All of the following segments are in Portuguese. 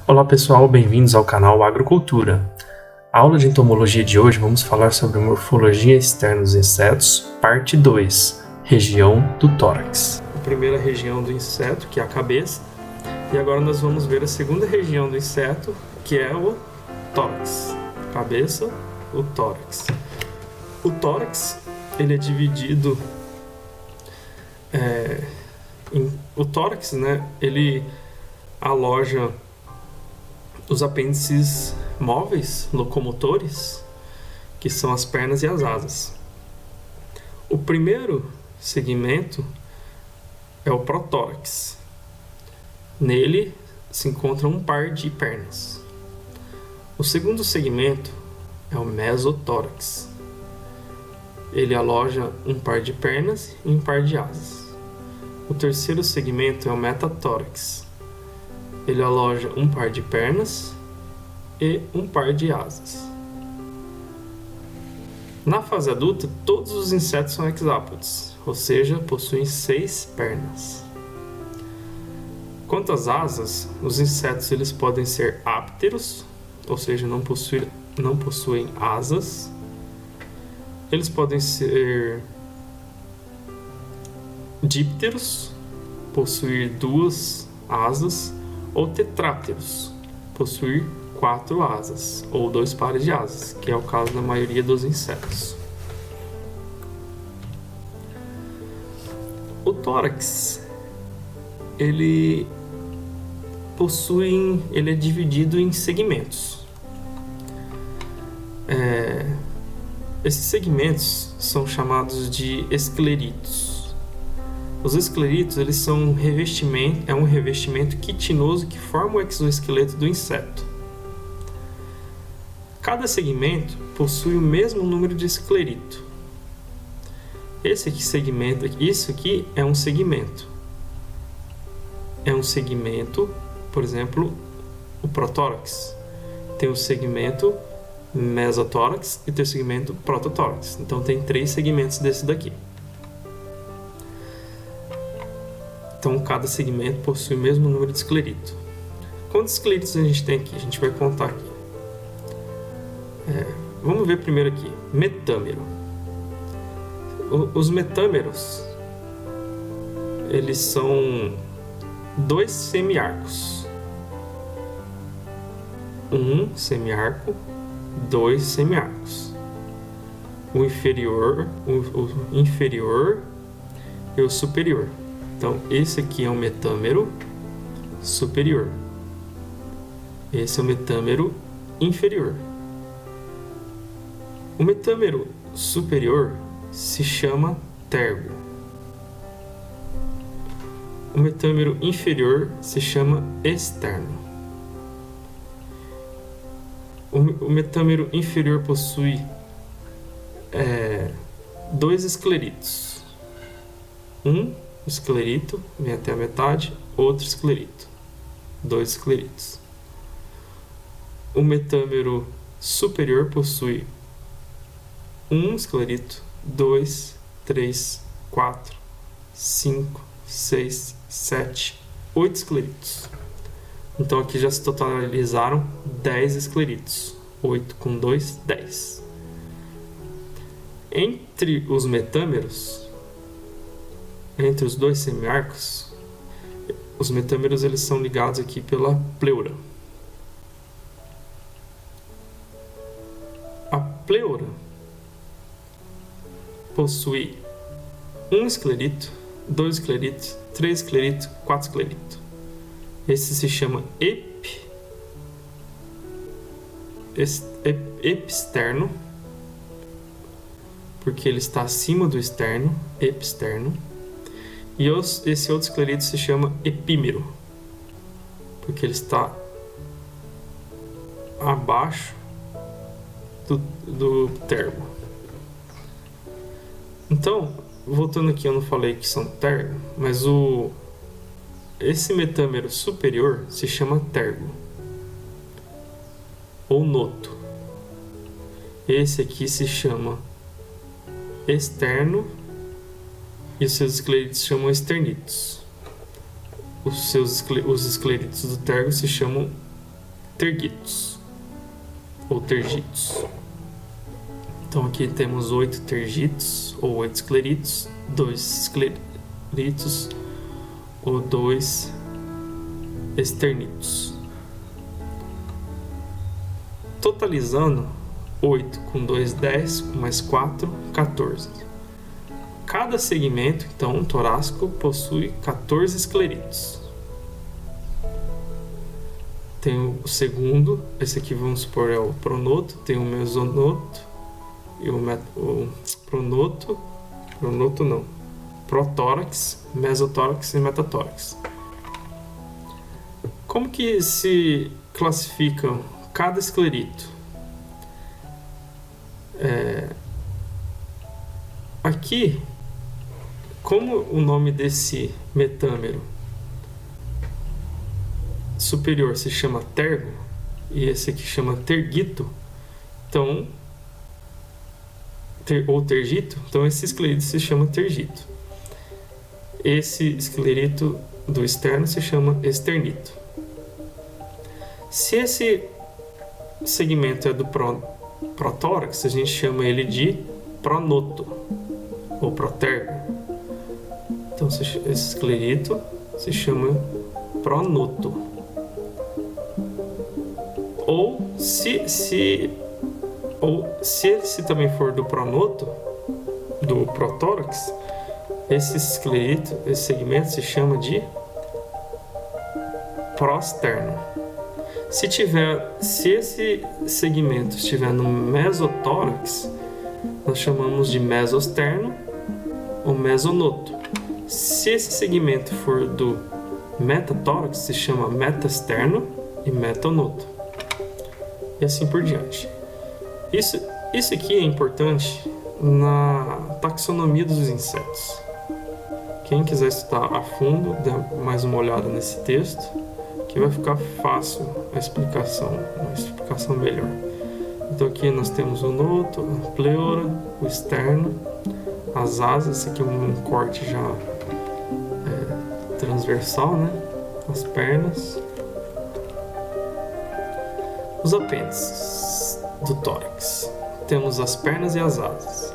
Olá pessoal, bem-vindos ao canal Agrocultura. A aula de entomologia de hoje vamos falar sobre morfologia externa dos insetos, parte 2, região do tórax. A primeira região do inseto, que é a cabeça, e agora nós vamos ver a segunda região do inseto, que é o tórax. Cabeça, o tórax. O tórax, ele é dividido o tórax, ele aloja os apêndices móveis, locomotores, que são as pernas e as asas. O primeiro segmento é o protórax. Nele se encontra um par de pernas. O segundo segmento é o mesotórax. Ele aloja um par de pernas e um par de asas. O terceiro segmento é o metatórax. Ele aloja um par de pernas e um par de asas. Na fase adulta, todos os insetos são hexápodes, ou seja, possuem 6 pernas. Quanto às asas, os insetos eles podem ser ápteros, ou seja, não possuem asas. Eles podem ser dípteros, possuir 2 asas, ou tetrápteros, possuir 4 asas, ou 2 pares de asas, que é o caso da maioria dos insetos. O tórax, ele é dividido em segmentos. Esses segmentos são chamados de escleritos. Os escleritos eles são um revestimento quitinoso que forma o exoesqueleto do inseto. Cada segmento possui o mesmo número de esclerito. Isso aqui é um segmento. É um segmento, por exemplo, o protórax. Tem o segmento mesotórax e tem o segmento prototórax. Então tem 3 segmentos desse daqui. Então, cada segmento possui o mesmo número de esclerito. Quantos escleritos a gente tem aqui? A gente vai contar aqui. Vamos ver primeiro aqui. Metâmero. Os metâmeros, eles são 2 semiarcos. Um semiarco, 2 semiarcos. O inferior e o superior. Então, esse aqui é o metâmero superior. Esse é o metâmero inferior. O metâmero superior se chama tergo. O metâmero inferior se chama externo. O metâmero inferior possui 2 escleritos. Um esclerito, vem até a metade, outro esclerito, 2 escleritos. O metâmero superior possui 1 esclerito, 2, 3, 4, 5, 6, 7, 8 escleritos. Então aqui já se totalizaram 10 escleritos. 8 com 2, 10. Entre os metâmeros, entre os 2 semiarcos, os metâmeros eles são ligados aqui pela pleura. A pleura possui 1 esclerito, 2 escleritos, 3 escleritos, 4 escleritos. Esse se chama episterno, porque ele está acima do externo, episterno. E esse outro esclerito se chama epímero, porque ele está abaixo do tergo. Então, voltando aqui, eu não falei que são tergo, mas esse metâmero superior se chama tergo, ou noto. Esse aqui se chama externo e os seus escleritos se chamam esternitos. Os escleritos do tergo se chamam tergitos ou tergitos. Então aqui temos 8 tergitos ou 8 escleritos, 2 escleritos ou 2 esternitos. Totalizando 8 com 2, 10, com mais 4, 14. Cada segmento, então, torácico, possui 14 escleritos. Tem o segundo, esse aqui vamos supor é o pronoto, tem o mesonoto e o protórax, mesotórax e metatórax. Como que se classificam cada esclerito? Aqui, como o nome desse metâmero superior se chama tergo e esse aqui chama tergito, então ou tergito, então esse esclerito se chama tergito. Esse esclerito do externo se chama esternito. Se esse segmento é do protórax, a gente chama ele de pronoto ou protergo. Então esse esclerito se chama pronoto. Ou se esse também for do pronoto, do protórax, esse esclerito, esse segmento se chama de prosterno. Se esse segmento estiver no mesotórax, nós chamamos de mesosterno ou mesonoto. Se esse segmento for do metatórax, se chama metasterno e metonoto. E assim por diante. Isso aqui é importante na taxonomia dos insetos. Quem quiser estudar a fundo, dê mais uma olhada nesse texto, que vai ficar fácil uma explicação melhor. Então aqui nós temos o noto, a pleura, o externo, as asas, esse aqui é um corte já transversal, né? As pernas. Os apêndices do tórax. Temos as pernas e as asas.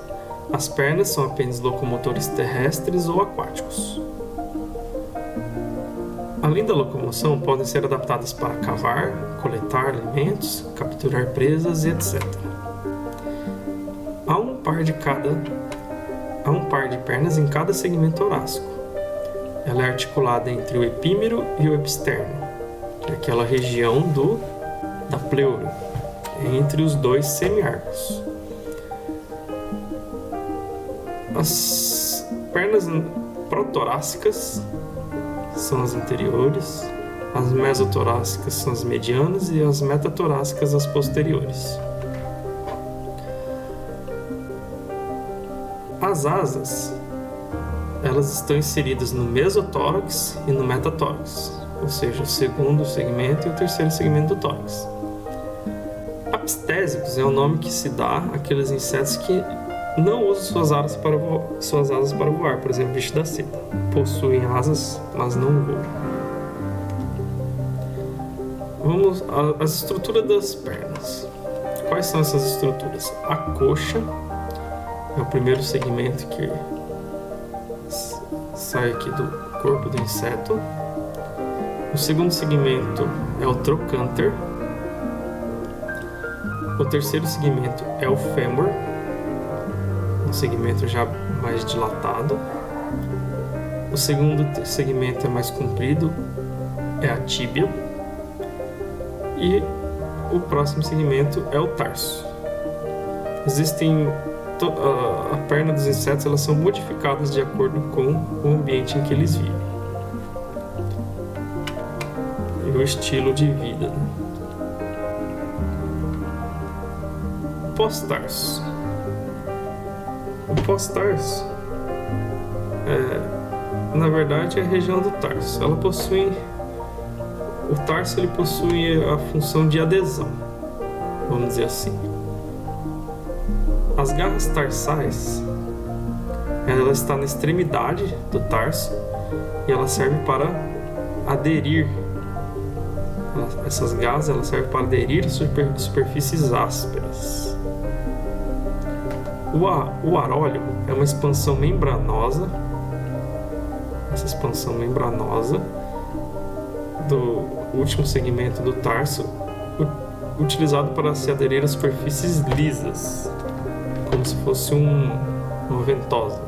As pernas são apêndices locomotores terrestres ou aquáticos. Além da locomoção, podem ser adaptadas para cavar, coletar alimentos, capturar presas e etc. Há um par de pernas em cada segmento torácico. Ela é articulada entre o epímero e o episterno, que é aquela região da pleura, entre os dois semiarcos. As pernas protorácicas são as anteriores, as mesotorácicas são as medianas e as metatorácicas as posteriores. As asas, elas estão inseridas no mesotórax e no metatórax, ou seja, o segundo segmento e o terceiro segmento do tórax. Apistésicos é o nome que se dá àqueles insetos que não usam suas asas para voar, por exemplo, bicho da seda. Possuem asas, mas não voam. Vamos às estruturas das pernas. Quais são essas estruturas? A coxa é o primeiro segmento que sai aqui do corpo do inseto. O segundo segmento é o trocânter. O terceiro segmento é o fêmur, um segmento já mais dilatado. O segundo segmento é mais comprido, é a tíbia. E o próximo segmento é o tarso. A perna dos insetos, elas são modificadas de acordo com o ambiente em que eles vivem e o estilo de vida. Pós-tarso. O pós-tarso na verdade é a região do tarso. O tarso ele possui a função de adesão, vamos dizer assim. As garras tarsais, ela está na extremidade do tarso e ela serve para aderir Essas garras elas servem para aderir a superfícies ásperas. O aróleo é uma expansão membranosa. Essa expansão membranosa do último segmento do tarso, utilizado para se aderir a superfícies lisas, como se fosse uma ventosa.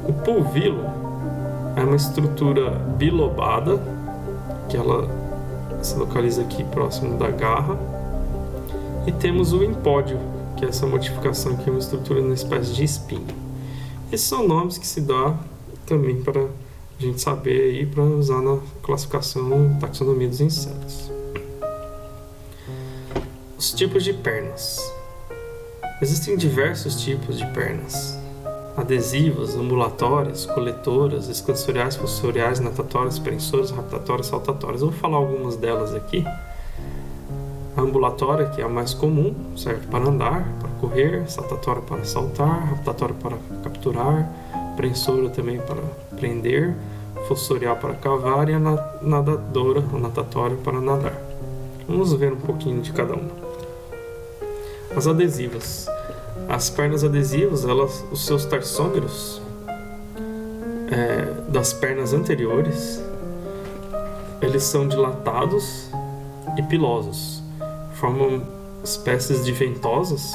O pulvilo é uma estrutura bilobada, que ela se localiza aqui próximo da garra. E temos o empódio, que é essa modificação aqui, uma estrutura numa espécie de espinho. Esses são nomes que se dá também para a gente saber aí, para usar na classificação, taxonomia dos insetos. Os tipos de pernas. Existem diversos tipos de pernas: adesivas, ambulatórias, coletoras, expansoriais, fossoriais, natatórias, prensoras, raptatórias, saltatórias. Eu vou falar algumas delas aqui. A ambulatória, que é a mais comum, serve para andar, para correr, saltatória para saltar, raptatória para capturar, prensora também para prender, fossorial para cavar e a nadadora, ou natatória, para nadar. Vamos ver um pouquinho de cada uma. As adesivas. As pernas adesivas, os seus tarsômeros das pernas anteriores, eles são dilatados e pilosos, formam espécies de ventosas,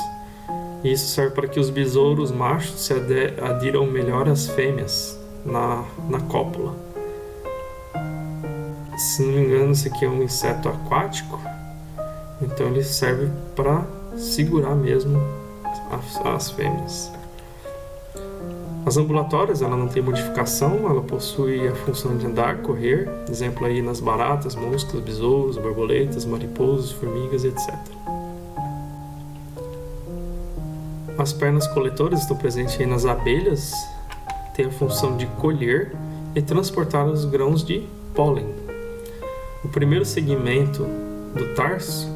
e isso serve para que os besouros machos se adiram melhor às fêmeas na cópula. Se não me engano, esse aqui é um inseto aquático, então ele serve para segurar mesmo as fêmeas. As ambulatórias, ela não tem modificação, ela possui a função de andar, correr, exemplo aí nas baratas, moscas, besouros, borboletas, mariposas, formigas, etc. As pernas coletoras estão presentes aí nas abelhas, têm a função de colher e transportar os grãos de pólen. O primeiro segmento do tarso,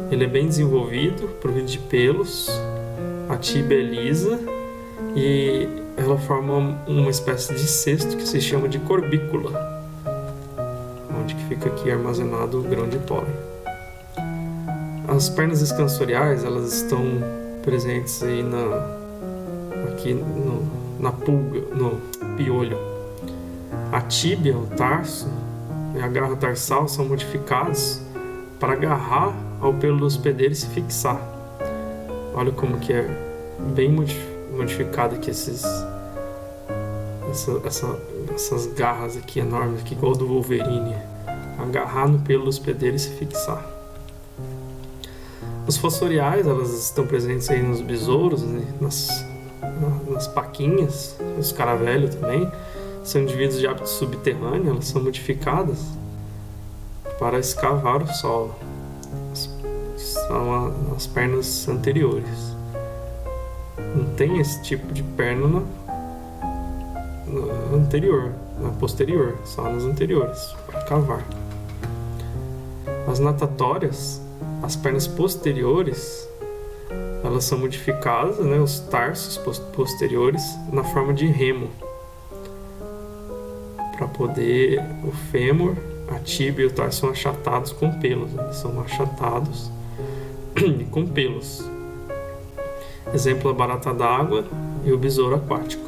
ele é bem desenvolvido, provido de pelos, a tíbia é lisa e ela forma uma espécie de cesto que se chama de corbícula, onde que fica aqui armazenado o grão de pólen. As pernas escansoriais, elas estão presentes aí na pulga, no piolho. A tíbia, o tarso e a garra tarsal são modificados para agarrar ao pelo do hospedeiro e se fixar. Olha como que é bem modificado aqui essas garras aqui enormes, aqui, igual do Wolverine. Agarrar no pelo do hospedeiro e se fixar. Os fossoriais, elas estão presentes aí nos besouros, né, nas paquinhas, os caravelhos também. São indivíduos de hábito subterrâneo, elas são modificadas para escavar o solo. São as pernas anteriores. Não tem esse tipo de perna na anterior, na posterior, só nas anteriores, para cavar. As natatórias, as pernas posteriores, elas são modificadas, né, os tarsos posteriores, na forma de remo, para poder o fêmur, a tíbia e o tarso são achatados com pelos, eles são achatados e com pelos. Exemplo, a barata d'água e o besouro aquático.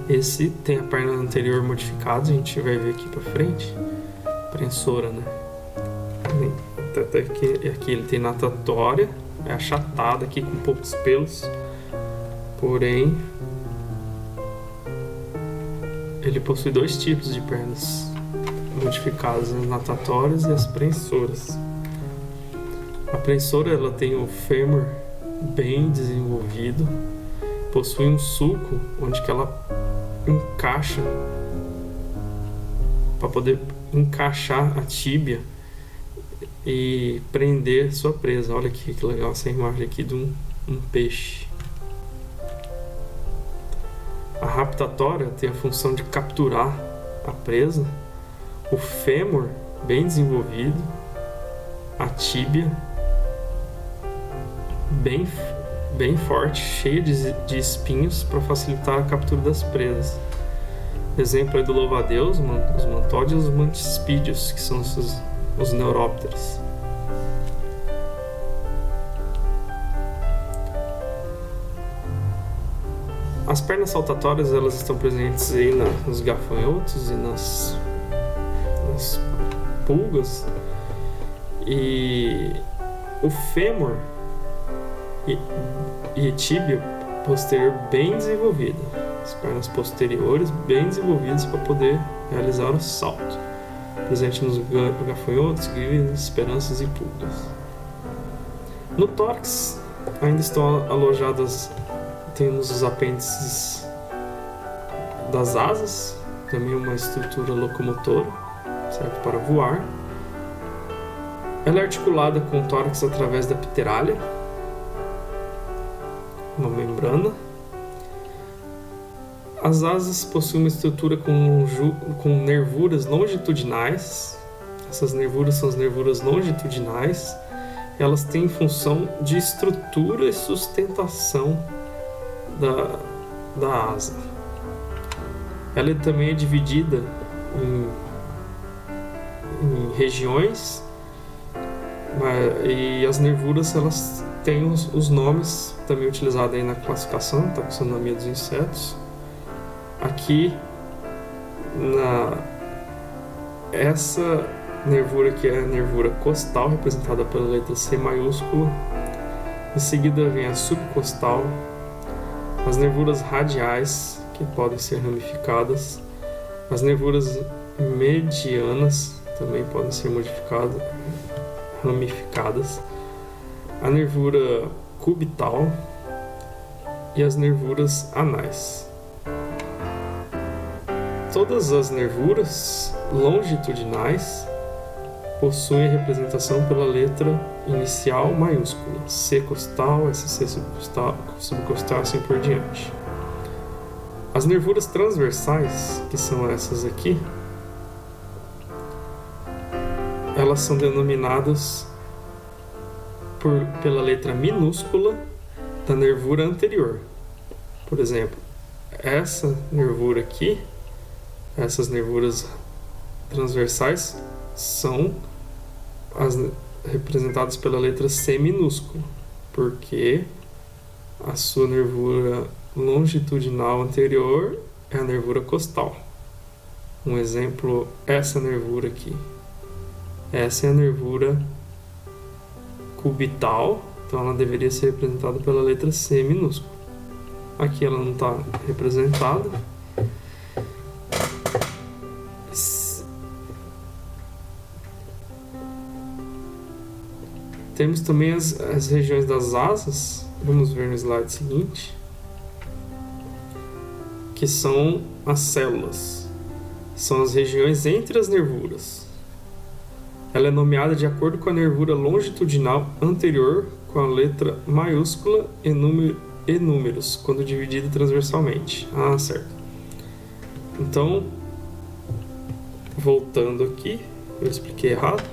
Esse tem a perna anterior modificada, a gente vai ver aqui para frente. Prensora, né? Até aqui ele tem natatória, é achatada aqui com poucos pelos, porém ele possui dois tipos de pernas modificadas, as natatórias e as prensoras. A prensora, ela tem o fêmur bem desenvolvido, possui um sulco onde que ela encaixa para poder encaixar a tíbia e prender sua presa. Olha aqui que legal essa imagem aqui de um peixe. A raptatória tem a função de capturar a presa, o fêmur bem desenvolvido, a tíbia bem forte, cheia de espinhos para facilitar a captura das presas. Exemplo aí do louva-a-Deus, os mantódeos e os mantispídeos, que são os neurópteros. As pernas saltatórias, elas estão presentes aí nos gafanhotos e nas pulgas. E o fêmur e tíbia posterior bem desenvolvida. As pernas posteriores bem desenvolvidas para poder realizar o salto. Presente nos gafanhotos, grilos, esperanças e pulgas. No tórax ainda estão alojadas, temos os apêndices das asas, também uma estrutura locomotora, serve para voar. Ela é articulada com o tórax através da pteralha, uma membrana. As asas possuem uma estrutura com nervuras longitudinais. Essas nervuras são as nervuras longitudinais. Elas têm função de estrutura e sustentação da asa. Ela também é dividida em regiões, e as nervuras, elas têm os nomes também utilizados aí na classificação, taxonomia dos insetos. Aqui, essa nervura que é a nervura costal, representada pela letra C maiúscula. Em seguida vem a subcostal, as nervuras radiais, que podem ser ramificadas, as nervuras medianas também podem ser ramificadas, a nervura cubital e as nervuras anais. Todas as nervuras longitudinais possuem representação pela letra inicial maiúscula, C costal, SC subcostal, assim por diante. As nervuras transversais, que são essas aqui, elas são denominadas pela letra minúscula da nervura anterior. Por exemplo, essa nervura aqui, essas nervuras transversais são representadas pela letra C minúscula, porque a sua nervura longitudinal anterior é a nervura costal. Um exemplo, essa nervura aqui. Essa é a nervura cubital, então ela deveria ser representada pela letra C minúscula. Aqui ela não está representada. Temos também as regiões das asas, vamos ver no slide seguinte, que são as células. São as regiões entre as nervuras. Ela é nomeada de acordo com a nervura longitudinal anterior, com a letra maiúscula e números, quando dividida transversalmente. Ah, certo. Então, voltando aqui, eu expliquei errado.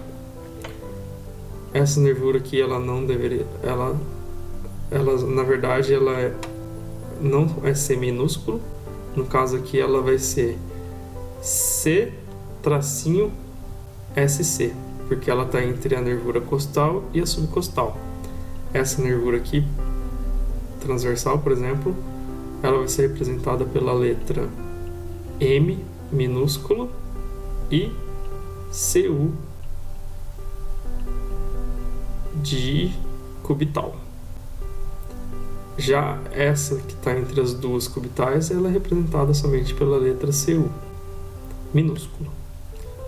Essa nervura aqui, ela não deveria, ela na verdade, não é C minúsculo. No caso aqui, ela vai ser C-SC, porque ela está entre a nervura costal e a subcostal. Essa nervura aqui, transversal, por exemplo, ela vai ser representada pela letra M minúsculo e CU de cubital. Já essa que está entre as duas cubitais, ela é representada somente pela letra CU minúsculo,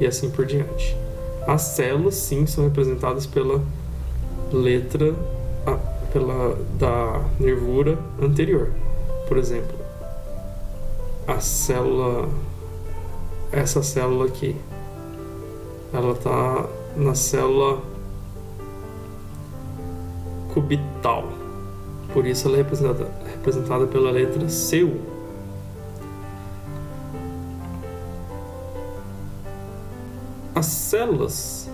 e assim por diante. As células, sim, são representadas pela letra da nervura anterior. Por exemplo, essa célula aqui, ela está na célula cubital, por isso ela é representada pela letra CU. As células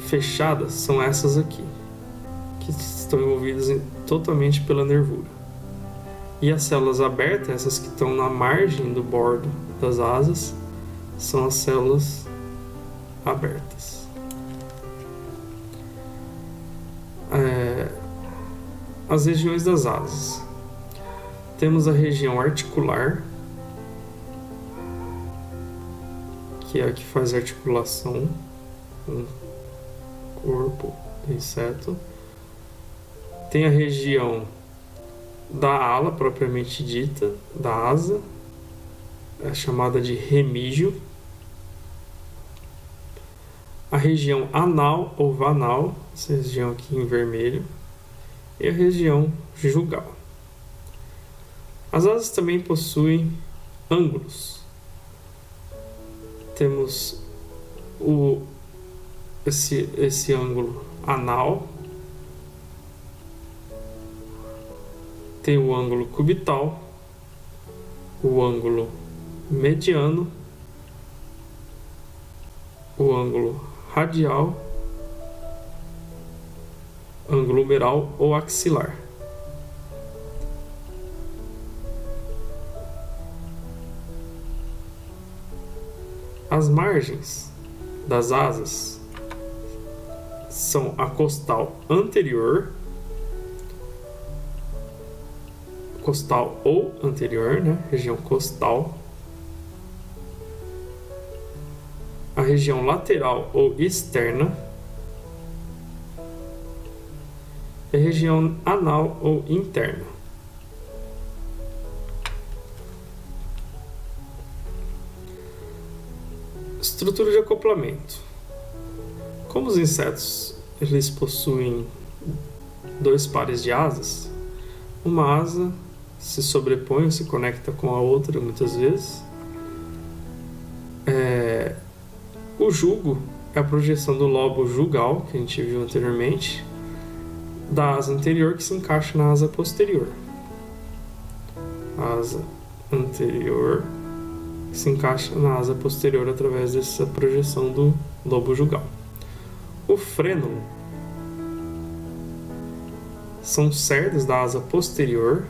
fechadas são essas aqui, que estão envolvidas totalmente pela nervura. E as células abertas, essas que estão na margem do bordo das asas são as células abertas. As regiões das asas. Temos a região articular, que é a que faz a articulação com o corpo do inseto. Tem a região da ala propriamente dita, da asa, é chamada de remígio. A região anal ou vanal, essa região aqui em vermelho, e a região jugal. As asas também possuem ângulos. Temos esse ângulo anal, tem o ângulo cubital, o ângulo mediano, o ângulo radial, ângulo humeral ou axilar. As margens das asas são a costal anterior, costal ou anterior, né? Região costal, a região lateral ou externa, e a região anal ou interna. Estrutura de acoplamento. Como os insetos eles possuem dois pares de asas, uma asa se sobrepõe ou se conecta com a outra muitas vezes. O jugo é a projeção do lobo jugal, que a gente viu anteriormente, da asa anterior que se encaixa na asa posterior. A asa anterior que se encaixa na asa posterior através dessa projeção do lobo jugal. O frênulo são cerdas da asa posterior,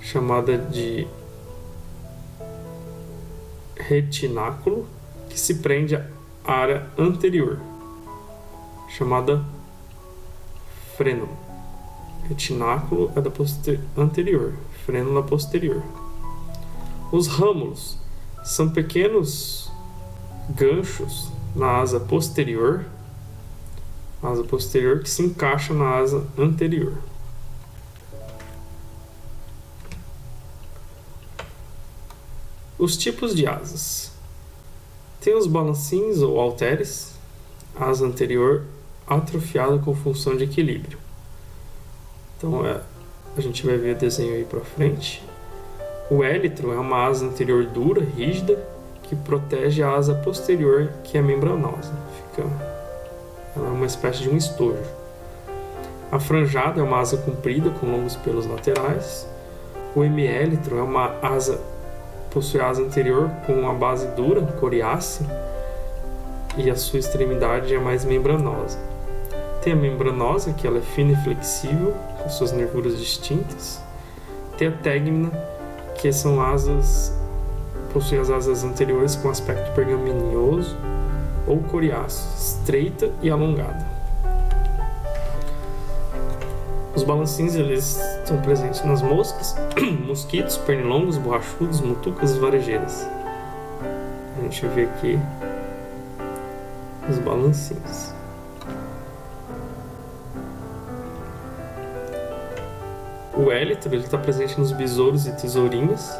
chamada de retináculo, que se prende à área anterior, chamada frênulo. Retináculo é da anterior, frênula posterior. Os râmulos são pequenos ganchos na asa posterior que se encaixa na asa anterior. Os tipos de asas. Tem os balancins ou halteres, asa anterior atrofiada com função de equilíbrio. Então a gente vai ver o desenho aí para frente. O élitro é uma asa anterior dura, rígida, que protege a asa posterior, que é membranosa. Ela é uma espécie de um estojo. A franjada é uma asa comprida com longos pelos laterais. O hemiélitro é uma asa possui a asa anterior com uma base dura, coriácea, e a sua extremidade é mais membranosa. Tem a membranosa, que ela é fina e flexível, com suas nervuras distintas. Tem a tegmina, que são asas, possui as asas anteriores com aspecto pergaminhoso ou coriáceo, estreita e alongada. Os balancins eles estão presentes nas moscas, mosquitos, pernilongos, borrachudos, mutucas e varejeiras. A gente vê aqui os balancins. O élitro está presente nos besouros e tesourinhas.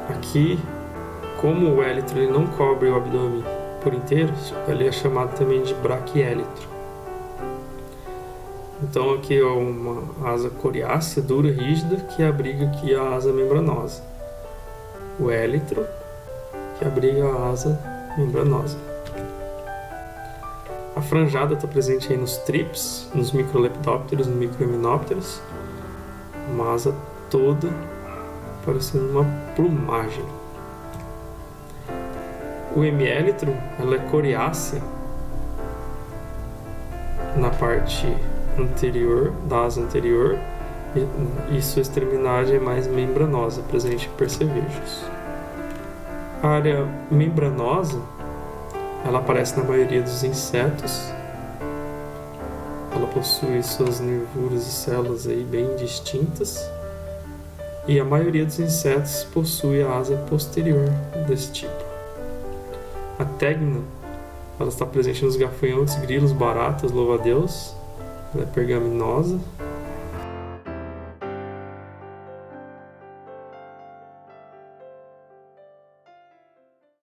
Aqui, como o élitro ele não cobre o abdômen por inteiro, ele é chamado também de braquiélitro. Então aqui é uma asa coriácea, dura, rígida, que abriga aqui a asa membranosa. O élitro, que abriga a asa membranosa. A franjada está presente aí nos trips, nos microlepidópteros, nos microhimenópteros. Uma asa toda parecendo uma plumagem. O hemiélitro, ela é coriácea na parte anterior, da asa anterior, e sua extremidade é mais membranosa, presente em percevejos. A área membranosa, ela aparece na maioria dos insetos. Ela possui suas nervuras e células aí bem distintas. E a maioria dos insetos possui a asa posterior desse tipo. A tegna, ela está presente nos gafanhotos, grilos, baratas, louva-a-Deus. Ela é pergaminosa.